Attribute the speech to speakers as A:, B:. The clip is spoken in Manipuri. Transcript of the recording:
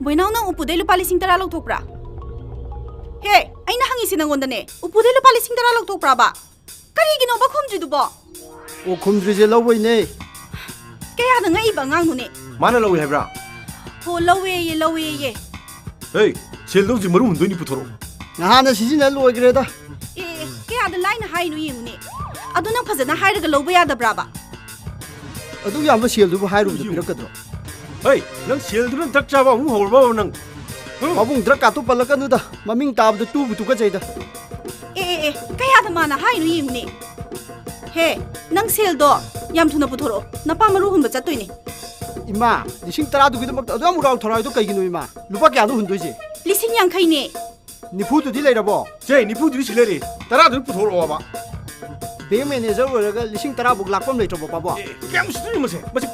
A: Boinaw nang upuday lupa lising tara lagthokpra. Hey, ay nahangisi nangonda ne. Upuday lupa lising tara lagthokpra ba? Karigino ba khumdridubo?
B: O khumdrije lawai
A: Kaya na nga iba ngang ne.
C: Mana lawi haibra?
A: Ho lawe ye.
C: Hey, seldo ji maru hundoi ni puthoro.
B: Ngahana sijina loigreda.
A: Kaya da line hai nu yengune. Adu nang phajana hairaga lawba yadabra ba?
B: Adu yamba seldu bu hairu du pirakadro.
C: Hey, nang seldu nang tak chaba mu horba nang.
B: Mabung drak atu palakanu da. Maming tabdu tu butu ka jaida.
A: Kaya da mana hai nu yengune. He, nang seldo yam thuna puthoro. Napa maru hunba chatoi ne.
B: Ima, lising tara du gidamak adu amurau thorai do kaiginu ima. Lupa kya du hundoi je.
A: Lising yang khai ne.
B: Nifu du di leirabo.
C: Je, ni pu di sileri. Tara du puthoro ba.
B: Bank manager oraga lising tara buk lakpam leitrobo pabo.
C: Kyam sutri mase. Mase